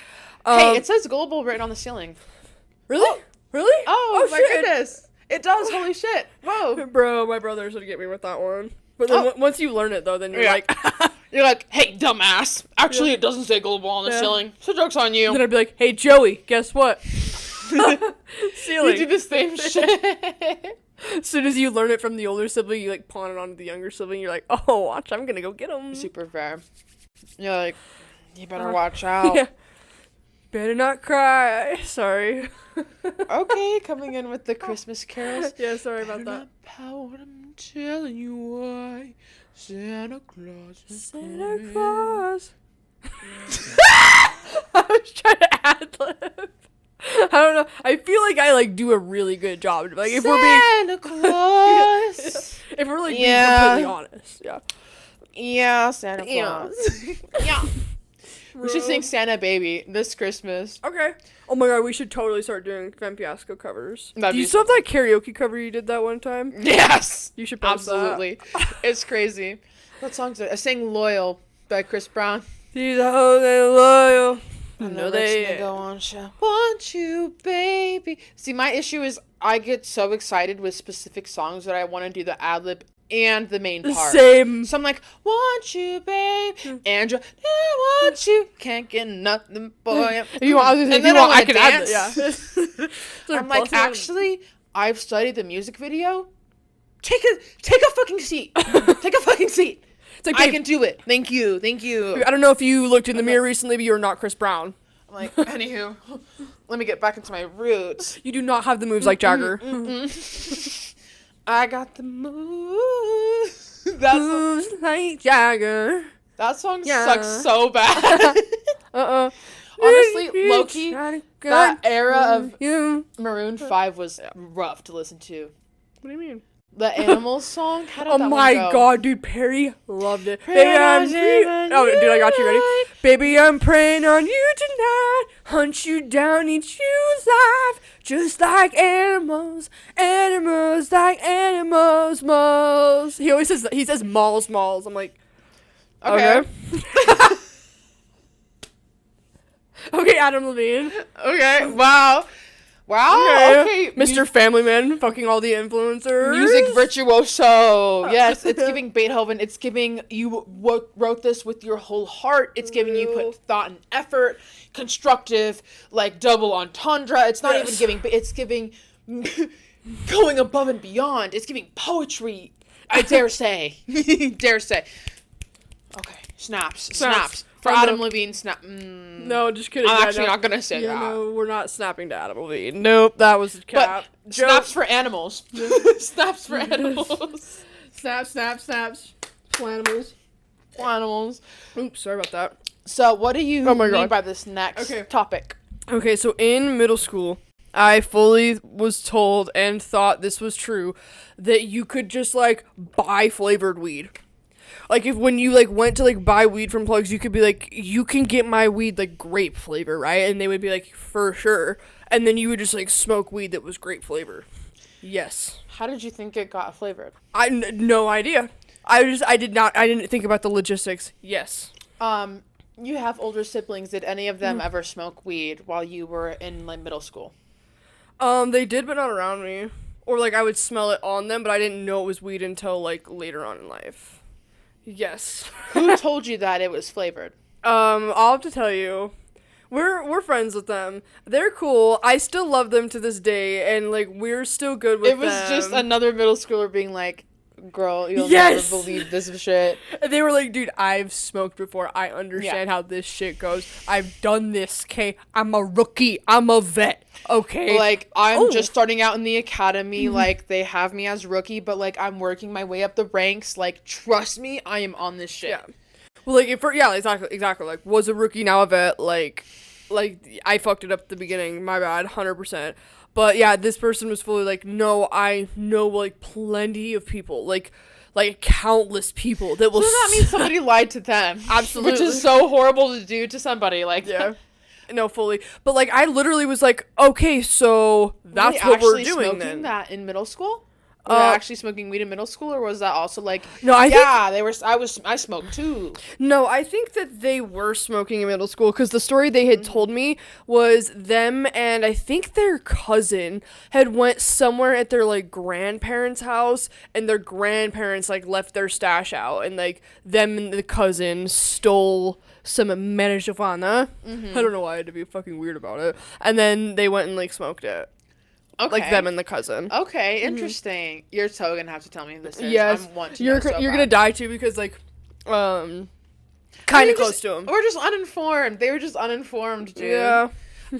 S2: Hey, it says gullible written on the ceiling.
S1: Really?
S2: Oh.
S1: Really?
S2: Oh my
S1: shit.
S2: goodness! It does. Holy shit! Whoa.
S1: Bro, my brothers would get me with that one. But then once you learn it, though, then you're like...
S2: You're like, hey, dumbass. Actually, it doesn't say gullible on the ceiling. So joke's on you.
S1: Then I'd be like, hey, Joey, guess what? Ceiling.
S2: You do the same shit.
S1: As soon as you learn it from the older sibling, you like pawn it on to the younger sibling. You're like, oh, watch, I'm gonna go get him.
S2: Super fair. You're like, you better watch out.
S1: Yeah. Better not cry. Sorry.
S2: Okay, coming in with the Christmas carols.
S1: Yeah, sorry about that.
S2: Power, I'm telling you why. Santa Claus.
S1: Santa Claus. I was trying to ad-lib. I don't know. I feel like I like do a really good job. Like if
S2: Santa Claus.
S1: if we're like being completely honest, yeah.
S2: Yeah, Santa Claus. Yeah. We should sing Santa Baby this Christmas.
S1: Okay. Oh my god, we should totally start doing Femme Fiasco covers.
S2: That'd
S1: Do you
S2: be
S1: still have that karaoke cover you did that one time?
S2: Yes.
S1: You should post
S2: absolutely. It's crazy. What songs are I sang Loyal by Chris Brown.
S1: These hoes ain't loyal.
S2: I
S1: know they
S2: go on show. Want you, baby. See, my issue is I get so excited with specific songs that I want to do the ad lib and the main part.
S1: Same.
S2: So I'm like, want you, babe. Andrew, I want you. Can't get nothing, boy.
S1: If you want,
S2: and then I can
S1: dance.
S2: dance.
S1: Yeah.
S2: I'm like, actually, I've studied the music video. Take a fucking seat. Take a fucking seat. It's like, I can do it. Thank you. Thank you.
S1: I don't know if you looked in the mirror recently, but you're not Chris Brown.
S2: I'm like, anywho, let me get back into my roots.
S1: You do not have the moves like Jagger.
S2: I got the moves. Moves
S1: like Jagger.
S2: That song sucks so bad. Honestly, low-key, that era of Maroon 5 was rough to listen to.
S1: What do you mean?
S2: The Animals song? How did
S1: oh
S2: that
S1: my
S2: one go?
S1: god, dude, Perry loved it. Baby, oh, dude, I got you ready. Baby, I'm praying on you tonight. Hunt you down, eat you alive. Just like animals. Animals like animals, moles. He always says that. He says malls. I'm like, okay. Okay, Adam Levine.
S2: Okay, wow. Okay.
S1: Mr. Family Man, fucking all the influencers.
S2: Music virtuoso. Yes, it's giving Beethoven. It's giving you wrote this with your whole heart. It's giving you put thought and effort. Constructive, like double entendre. It's not even giving. It's giving going above and beyond. It's giving poetry. I dare say. Dare say. Okay. Snaps. For Adam Levine, snap.
S1: No, just kidding.
S2: I'm actually not gonna say that.
S1: No, we're not snapping to Adam Levine. Nope, that was a cap.
S2: But snaps for animals. Snaps for animals.
S1: Snaps. Planimals.
S2: Planimals.
S1: Oops, sorry about that.
S2: So, what do you mean by this next topic? Okay,
S1: so in middle school, I fully was told and thought this was true that you could just like buy flavored weed. Like, if when you, like, went to, like, buy weed from plugs, you could be like, you can get my weed, like, grape flavor, right? And they would be like, for sure. And then you would just, like, smoke weed that was grape flavor. Yes.
S2: How did you think it got flavored?
S1: No idea. I didn't think about the logistics. Yes.
S2: You have older siblings. Did any of them ever smoke weed while you were in, like, middle school?
S1: They did, but not around me. Or, like, I would smell it on them, but I didn't know it was weed until, like, later on in life. Yes.
S2: Who told you that it was flavored?
S1: I'll have to tell you. We're friends with them. They're cool. I still love them to this day, and like we're still good with them.
S2: It was just another middle schooler being like, "Girl, you'll never believe this shit."
S1: And they were like, "Dude, I've smoked before. I understand how this shit goes. I've done this. Okay, I'm a rookie. I'm a vet. Okay,
S2: like I'm just starting out in the academy. Like they have me as rookie, but like I'm working my way up the ranks. Like trust me, I am on this shit."
S1: Yeah. Well, like exactly. Like was a rookie, now a vet. Like I fucked it up at the beginning. My bad, 100%. But yeah, this person was fully like, no, I know like plenty of people, like countless people that will.
S2: So that means somebody lied to them.
S1: Absolutely,
S2: which is so horrible to do to somebody. Like
S1: yeah. No, fully. But, like, I literally was like, okay, so that's what we're doing then.
S2: That in middle school? Were they actually smoking weed in middle school, or was that also like,
S1: no,
S2: I smoked too?
S1: No, I think that they were smoking in middle school, because the story they had told me was them and I think their cousin had went somewhere at their, like, grandparents' house, and their grandparents, like, left their stash out, and, like, them and the cousin stole some marijuana. I don't know why I had to be fucking weird about it. And then they went and, like, smoked it.
S2: Okay.
S1: Like, them and the cousin.
S2: Okay, interesting. You're so gonna have to tell me this is.
S1: Yes. You're gonna die, too, because, like, kind of close to him.
S2: We're just uninformed. They were just uninformed, dude.
S1: Yeah.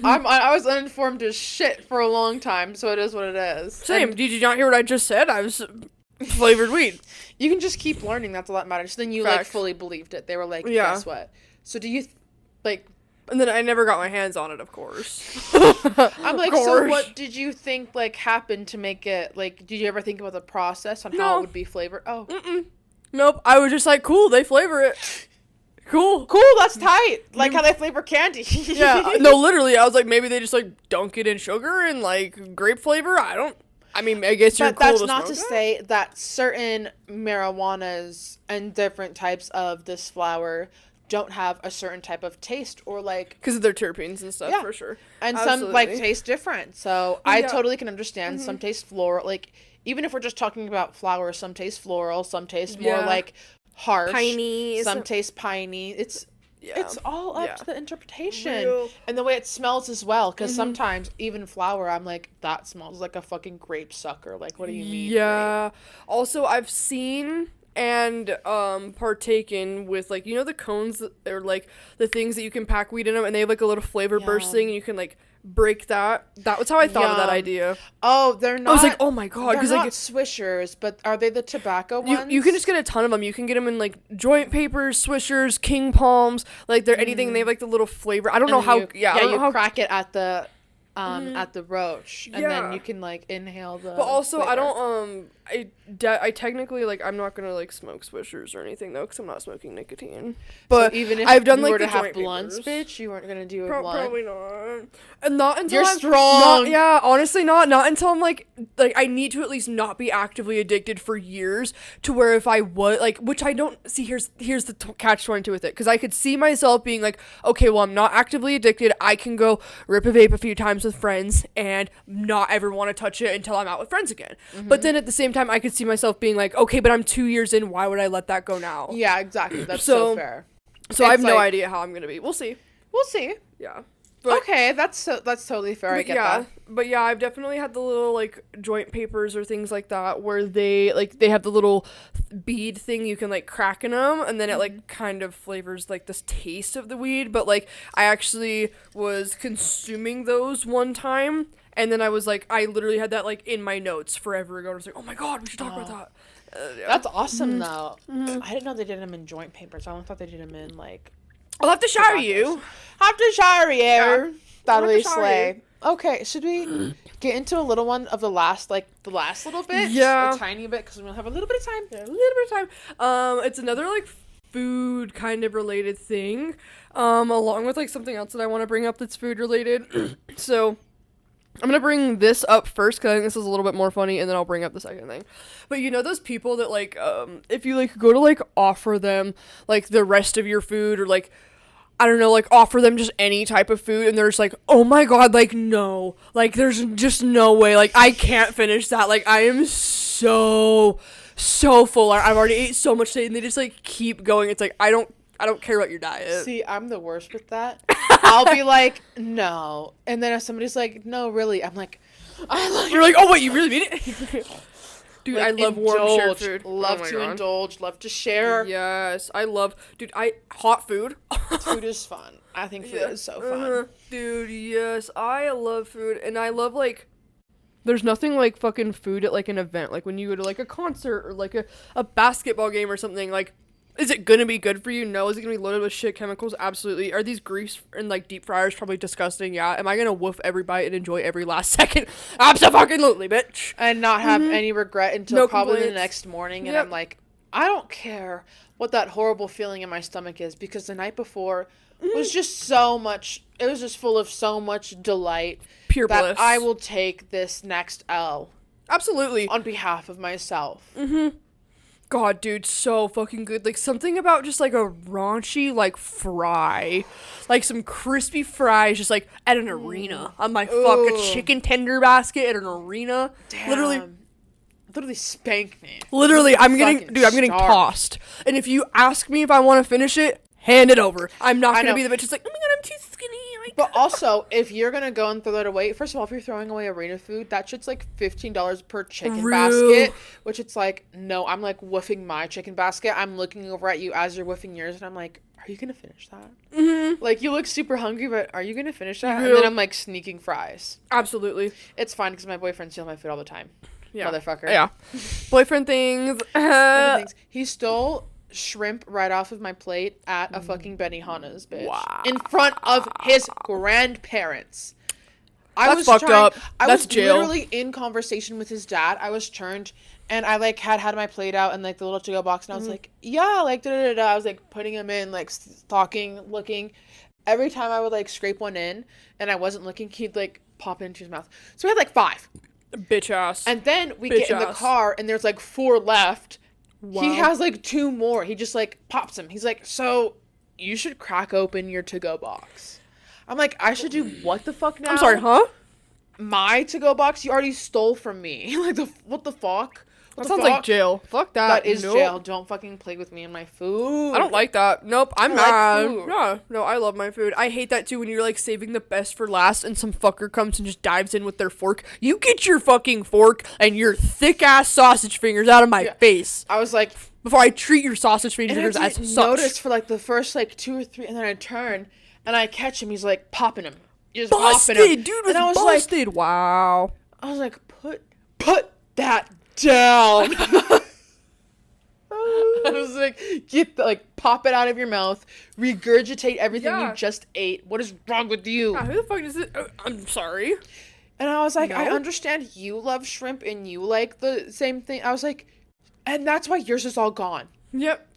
S2: I was uninformed as shit for a long time, so it is what it is.
S1: Same.
S2: And
S1: did you not hear what I just said? I was flavored weed.
S2: you can just keep learning. That's all that matters. So then you, like, fully believed it. They were like, guess what? So do you, like...
S1: And then I never got my hands on it, of course.
S2: I'm like, so what did you think, like, happened to make it, like, did you ever think about the process on how it would be flavored? Oh.
S1: Nope. I was just like, cool, they flavor it. Cool,
S2: that's tight. Like how they flavor candy.
S1: Yeah, no, literally, I was like, maybe they just, like, dunk it in sugar and, like, grape flavor. I guess you're cool.
S2: But that's
S1: to
S2: not
S1: smoke
S2: to say that certain marijuanas and different types of this flower don't have a certain type of taste, or, like,
S1: because of their terpenes and stuff, for sure.
S2: And absolutely. Some, like, taste different. So I totally can understand. Some taste floral, like, even if we're just talking about flowers, some taste floral, some taste more like harsh,
S1: piney,
S2: some taste piney. It's all up to the interpretation and the way it smells as well, because sometimes even flower, I'm like, that smells like a fucking grape sucker. Like, what do you mean?
S1: Yeah. Grape? Also, I've seen and partaken with, like, you know, the cones that are, like, the things that you can pack weed in them, and they have, like, a little flavor burst thing, and you can, like, break that. That was how I thought of that idea.
S2: Oh, they're not.
S1: I was like, oh my god,
S2: because, like, swishers, but are they the tobacco ones?
S1: You can just get a ton of them. You can get them in, like, joint papers, swishers, king palms, like, they're anything, and they have, like, the little flavor. I don't know how.
S2: You crack it at the at the roach, and then you can, like, inhale the
S1: but also
S2: flavor.
S1: I don't I technically, like, I'm not gonna, like, smoke swishers or anything, though, because I'm not smoking nicotine. But
S2: so even if
S1: I've done,
S2: you
S1: like,
S2: were to
S1: the
S2: have
S1: joint
S2: blunts,
S1: papers.
S2: bitch, you weren't gonna do a blunt.
S1: Probably not. And not until
S2: you're strong.
S1: Honestly, not until I'm like I need to at least not be actively addicted for years, to where if I was, like, which I don't see. Here's the catch-22 with it, because I could see myself being like, okay, well, I'm not actively addicted. I can go rip a vape a few times with friends and not ever want to touch it until I'm out with friends again. But then at the same time, I could see myself being like, okay, but I'm 2 years in. Why would I let that go now?
S2: Yeah, exactly. That's so fair.
S1: So I have no idea how I'm gonna be. We'll see. Yeah. But,
S2: okay, that's totally fair. I get that.
S1: But yeah, I've definitely had the little, like, joint papers or things like that, where they have the little bead thing you can, like, crack in them, and then it, like, kind of flavors, like, this taste of the weed. But, like, I actually was consuming those one time, and then I was like, I literally had that, like, in my notes forever ago. I was like, oh my god, we should talk about that.
S2: That's awesome, though. I didn't know they did them in joint papers. I thought they did them in, like,
S1: I'll have to shower you.
S2: Yeah. That'll be slay. Okay, should we get into a little one of the last little bit?
S1: Yeah.
S2: A tiny bit, because we're going to have a little bit of time.
S1: Yeah, a little bit of time. It's another, like, food kind of related thing, along with, like, something else that I want to bring up that's food related. So I'm going to bring this up first, because I think this is a little bit more funny, and then I'll bring up the second thing. But you know those people that, like, if you, like, go to, like, offer them, like, the rest of your food, or, like, I don't know, like, offer them just any type of food, and they're just like, oh my god, like, no. Like, there's just no way. Like, I can't finish that. Like, I am so full. I've already ate so much today, and they just, like, keep going. It's like, I don't care about your diet.
S2: See, I'm the worst with that. I'll be like, no. And then if somebody's like, no, really, I'm like,
S1: you're like, oh, wait, you really mean it? Dude, like, I love warm shared food.
S2: Love to indulge. Love to share.
S1: Yes, I love... Dude, hot food.
S2: Food is fun. I think food is so fun.
S1: Dude, yes. I love food. And I love, like... There's nothing like fucking food at, like, an event. Like, when you go to, like, a concert or, like, a basketball game or something, like... Is it gonna be good for you? No. Is it gonna be loaded with shit chemicals? Absolutely. Are these grease and, like, deep fryers probably disgusting? Yeah. Am I gonna woof every bite and enjoy every last second? Absolutely, bitch.
S2: And not have any regret until probably the next morning. And I'm like, I don't care what that horrible feeling in my stomach is, because the night before was just so much. It was just full of so much delight.
S1: Pure bliss.
S2: I will take this next L.
S1: Absolutely.
S2: on behalf of myself.
S1: God, dude, so fucking good. Like, something about just, like, a raunchy, like, fry. Like, some crispy fries just, like, at an arena. I'm like, fuck, a chicken tender basket at an arena.
S2: Damn.
S1: Literally
S2: spank me.
S1: Literally, I'm getting
S2: starved.
S1: tossed. And if you ask me if I want to finish it, hand it over. I'm not going to be the bitch that's like, oh my god, I'm too skinny.
S2: But also, if you're going to go and throw that away, first of all, if you're throwing away arena food, that shit's like $15 per chicken basket, which it's like, no, I'm like woofing my chicken basket. I'm looking over at you as you're woofing yours, and I'm like, are you going to finish that? Mm-hmm. Like, you look super hungry, but are you going to finish that? And then I'm like sneaking fries.
S1: Absolutely.
S2: It's fine because my boyfriend steals my food all the time. Yeah. Motherfucker.
S1: Yeah. Boyfriend things.
S2: He stole shrimp right off of my plate at a fucking Benihana's, bitch.
S1: Wow.
S2: In front of his grandparents.
S1: That's fucked up.
S2: I
S1: That's
S2: was
S1: jail.
S2: literally in conversation with his dad. I was turned and I like had my plate out and like the little to-go box and I was like, yeah, like da-da-da-da. I was like putting him in, like talking, looking. Every time I would like scrape one in and I wasn't looking, he'd like pop it into his mouth. So we had like 5.
S1: Bitch ass.
S2: And then we get in the car and there's like 4 left. Wow. He has like 2 more. He just like pops them. He's like, so you should crack open your to-go box. I'm like, I should do what the fuck now?
S1: I'm sorry, huh?
S2: My to-go box you already stole from me. Like, what the fuck?
S1: That sounds like jail. Fuck that.
S2: That is jail. Don't fucking play with me and my food.
S1: I don't like that. Nope, I'm mad.
S2: Like
S1: yeah, no, I love my food. I hate that too when you're like saving the best for last and some fucker comes and just dives in with their fork. You get your fucking fork and your thick ass sausage fingers out of my face.
S2: I was like,
S1: before I treat your sausage fingers as such.
S2: Notice for like the first like 2 or 3, and then I turn and I catch him. He's like popping him.
S1: He's busted, popping him. Dude was, and I was busted. Like, wow.
S2: I was like, put that down. I was like, pop it out of your mouth, regurgitate everything you just ate. What is wrong with you?
S1: Who the fuck is it? I'm sorry.
S2: And I was like, no? I understand you love shrimp and you like the same thing. I was like, and that's why yours is all gone.
S1: Yep.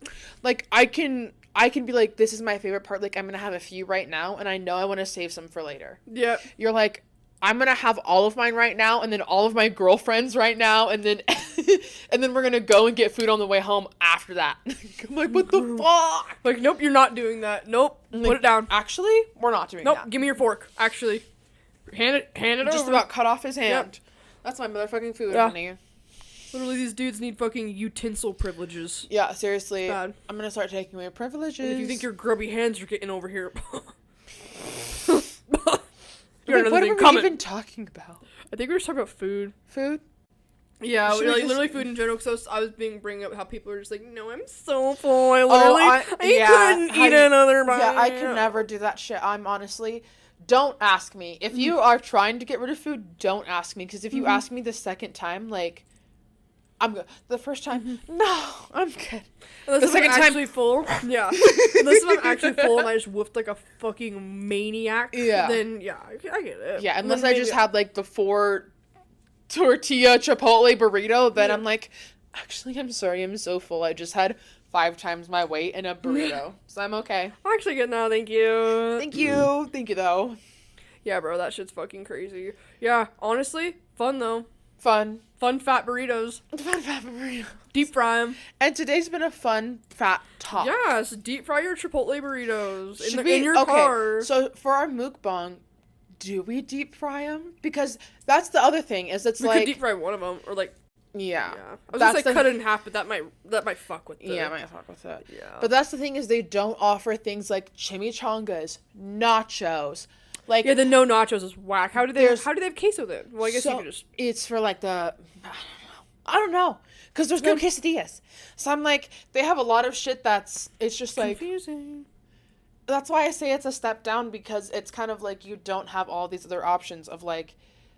S2: Like, I can be like, this is my favorite part. Like, I'm going to have a few right now, and I know I want to save some for later.
S1: Yep.
S2: You're like, I'm going to have all of mine right now, and then all of my girlfriends right now, and then and then we're going to go and get food on the way home after that. I'm like, what the fuck?
S1: Like, nope, you're not doing that. Nope. Like, put it down.
S2: Actually, we're not doing that.
S1: Nope, give me your fork. Actually. Hand it over.
S2: Just about cut off his hand. Yep. That's my motherfucking food, honey.
S1: Literally, these dudes need fucking utensil privileges.
S2: Yeah, seriously. Bad. I'm gonna start taking away privileges.
S1: And if you think your grubby hands are getting over here...
S2: What are we even talking about?
S1: I think we were just talking about food.
S2: Food?
S1: Yeah, literally food in general, because I was bringing up how people are just like, no, I'm so full. I couldn't eat another bite.
S2: Yeah, I could never do that shit. I'm honestly... Don't ask me. If you are trying to get rid of food, don't ask me. Because if you ask me the second time, like... I'm good. The first time, no, I'm good.
S1: Unless the second time, actually full. Yeah. Unless I'm actually full and I just woofed like a fucking maniac. Yeah. Then I get it.
S2: Yeah. Unless I just had like the 4 tortilla Chipotle burrito, then I'm like, actually, I'm sorry, I'm so full. I just had 5 times my weight in a burrito, so I'm okay.
S1: I'm actually good now. Thank you.
S2: Thank you though.
S1: Yeah, bro, that shit's fucking crazy. Yeah, honestly, fun though.
S2: Fun
S1: fat burritos.
S2: Fun fat burritos.
S1: Deep fry them.
S2: And today's been a fun fat talk.
S1: Yes, deep fry your Chipotle burritos in your car.
S2: So for our mukbang, do we deep fry them? Because that's the other thing is we
S1: could deep fry one of them or like.
S2: Yeah.
S1: I was gonna say cut it in half, but that might fuck with it.
S2: Yeah, it might fuck with it.
S1: Yeah.
S2: But that's the thing is they don't offer things like chimichangas, nachos. Like,
S1: yeah, the no nachos is whack. How do they have queso then? Well, I guess you could just...
S2: It's for, like, I don't know. Because there's no quesadillas. So I'm like, they have a lot of shit it's just, like...
S1: confusing.
S2: That's why I say it's a step down, because it's kind of like you don't have all these other options of, like,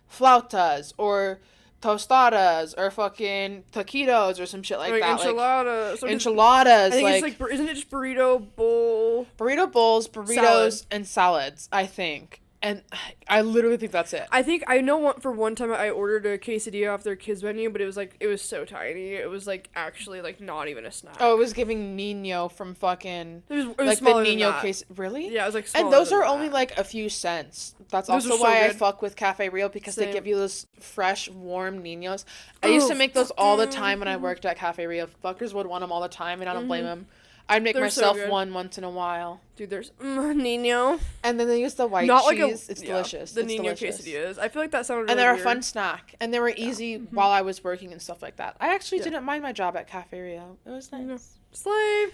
S2: flautas, or tostadas, or fucking taquitos, or some shit like that.
S1: Enchiladas.
S2: Like, enchiladas.
S1: I think it's like, isn't it just burrito bowl?
S2: Burrito bowls, burritos, and salads, I think. And I literally think that's it.
S1: I think I know one time I ordered a quesadilla off their kids menu, but it was so tiny. It was like actually like not even a snack.
S2: Oh, it was giving Nino from fucking
S1: it was
S2: like the Nino case. Really?
S1: Yeah, it was like
S2: and those
S1: than
S2: are
S1: that.
S2: only like a few cents. That's
S1: Those
S2: also
S1: are so
S2: why I
S1: good.
S2: fuck with Cafe Rio, because
S1: Same.
S2: they give you those fresh, warm Ninos. I used to make those all the time when I worked at Cafe Rio. Fuckers would want them all the time, and I don't blame them. I'd make
S1: They're so
S2: myself
S1: good.
S2: one once in a while.
S1: Dude, there's Nino.
S2: And then they use the white
S1: Not
S2: cheese.
S1: like
S2: It's delicious.
S1: The
S2: it's
S1: Nino
S2: delicious.
S1: quesadillas. I feel like that sounded really
S2: And they're
S1: weird.
S2: a fun snack. And they were easy while I was working and stuff like that. I actually didn't mind my job at Cafe Rio. It was nice.
S1: Slay.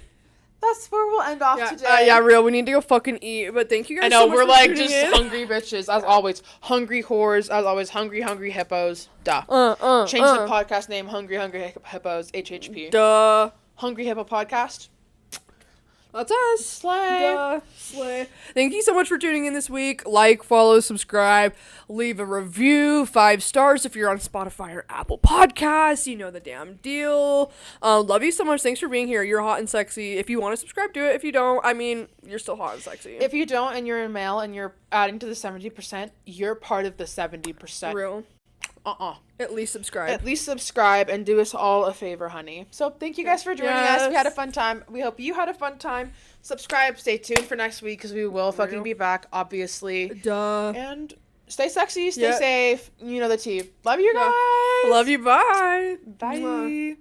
S2: That's where we'll end off
S1: Yeah,
S2: today.
S1: yeah, real. We need to go fucking eat. But thank you guys
S2: I know,
S1: so much
S2: we're
S1: for
S2: like
S1: tuning
S2: just
S1: in.
S2: hungry bitches, as always. Hungry whores, as always. Hungry hippos. Duh. Change the podcast name, Hungry Hippos, HHP.
S1: Duh.
S2: Hungry Hippo Podcast.
S1: That's us.
S2: Slay.
S1: Duh. Slay. Thank you so much for tuning in this week. Like, follow, subscribe, leave a review, 5 stars if you're on Spotify or Apple Podcasts. You know the damn deal. Love you so much. Thanks for being here. You're hot and sexy. If you want to subscribe, do it. If you don't, I mean, you're still hot and sexy.
S2: If you don't and you're a male and you're adding to the 70%, you're part of the 70%.
S1: Real. At least subscribe.
S2: At least subscribe and do us all a favor, honey. So thank you guys for joining us. We had a fun time. We hope you had a fun time. Subscribe. Stay tuned for next week because we will fucking be back, obviously.
S1: Duh.
S2: And stay sexy, stay safe. You know the tea. Love you guys.
S1: Love you. Bye.
S2: Bye.
S1: Mwah.